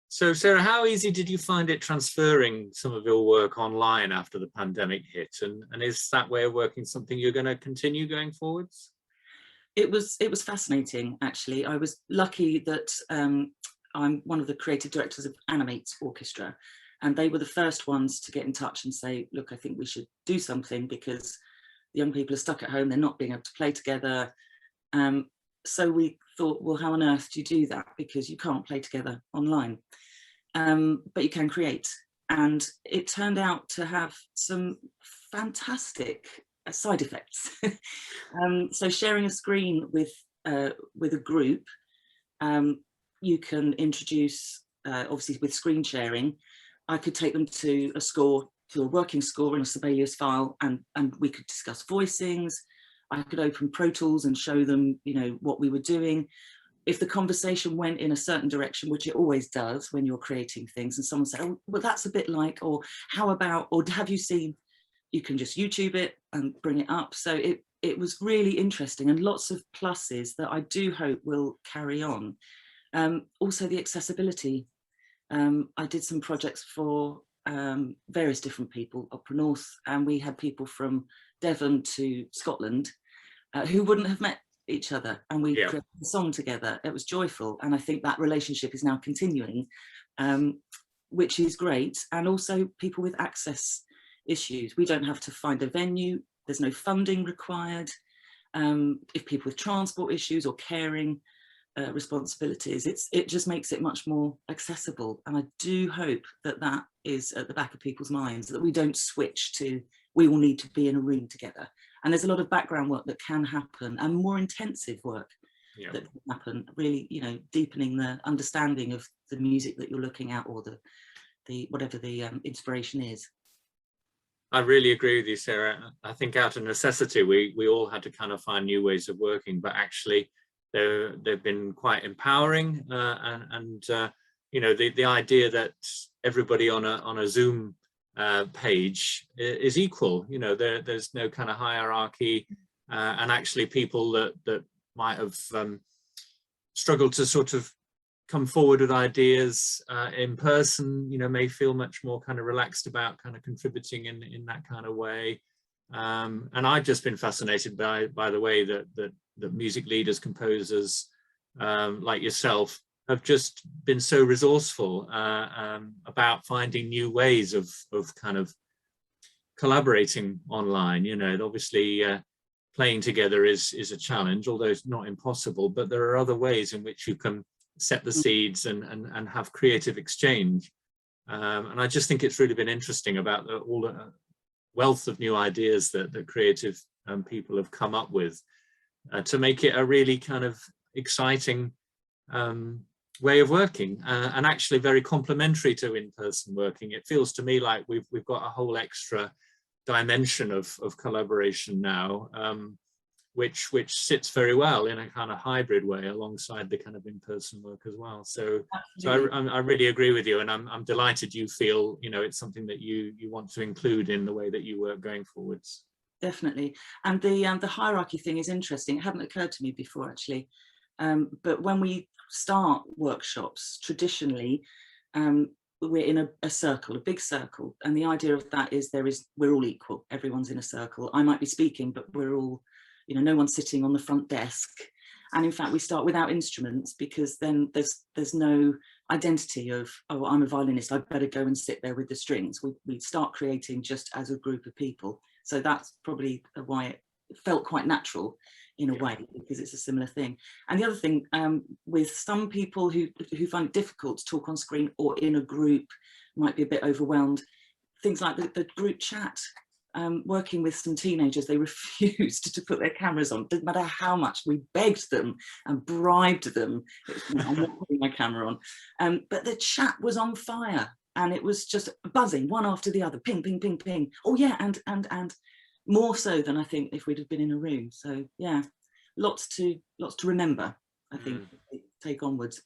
So Sarah, how easy did you find it transferring some of your work online after the pandemic hit? And is that way of working something you're going to continue going forwards? It was fascinating, actually. I was lucky that I'm one of the creative directors of Animate's Orchestra, and they were the first ones to get in touch and say, look, I think we should do something because the young people are stuck at home, they're not being able to play together. So we thought, well, how on earth do you do that? Because you can't play together online, but you can create. And it turned out to have some fantastic side effects. So sharing a screen with a group, you can introduce, obviously with screen sharing, I could take them to a working score in a Sibelius file, and we could discuss voicings. I could open Pro Tools and show them, what we were doing. If the conversation went in a certain direction, which it always does when you're creating things, and someone said, oh, well, that's a bit like, or how about, or have you seen, you can just YouTube it and bring it up. So it was really interesting, and lots of pluses that I do hope will carry on. Also the accessibility. I did some projects for various different people, Opera North, and we had people from Devon to Scotland who wouldn't have met each other, and we created a song together. It was joyful, and I think that relationship is now continuing, which is great. And also people with access issues. We don't have to find a venue, there's no funding required. If people with transport issues or caring responsibilities, it just makes it much more accessible. And I do hope that that is at the back of people's minds, that we don't switch to, we all need to be in a room together. And there's a lot of background work that can happen, and more intensive work that can happen, really, deepening the understanding of the music that you're looking at, or the whatever the inspiration is. I really agree with you, Sarah. I think out of necessity, we all had to kind of find new ways of working, but actually they've been quite empowering. The idea that everybody on a Zoom page is equal. There's no kind of hierarchy, and actually people that might have struggled to sort of come forward with ideas in person, may feel much more kind of relaxed about kind of contributing in that kind of way. And I've just been fascinated by the way that music leaders, composers like yourself have just been so resourceful about finding new ways of kind of collaborating online. Obviously playing together is a challenge, although it's not impossible, but there are other ways in which you can set the seeds and have creative exchange. And I just think it's really been interesting about all the wealth of new ideas that creative people have come up with to make it a really kind of exciting way of working, and actually very complementary to in-person working. It feels to me like we've got a whole extra dimension of collaboration now, which sits very well in a kind of hybrid way alongside the kind of in-person work as well. So I really agree with you, and I'm delighted you feel it's something that you want to include in the way that you work going forwards. Definitely. And the hierarchy thing is interesting. It hadn't occurred to me before, actually. But when we start workshops, traditionally we're in a circle, a big circle, and the idea of that is we're all equal. Everyone's in a circle. I might be speaking, but we're all, no one's sitting on the front desk. And in fact, we start without instruments, because then there's no identity of, oh, I'm a violinist, I better go and sit there with the strings. We start creating just as a group of people. So that's probably why it felt quite natural in a way, because it's a similar thing. And the other thing, with some people who find it difficult to talk on screen or in a group, might be a bit overwhelmed, things like the group chat. Working with some teenagers, they refused to put their cameras on. Didn't matter how much we begged them and bribed them. I'm not putting my camera on. But the chat was on fire, and it was just buzzing, one after the other, ping, ping, ping, ping. Oh yeah, and more so than I think if we'd have been in a room. So yeah, lots to remember, I think, take onwards.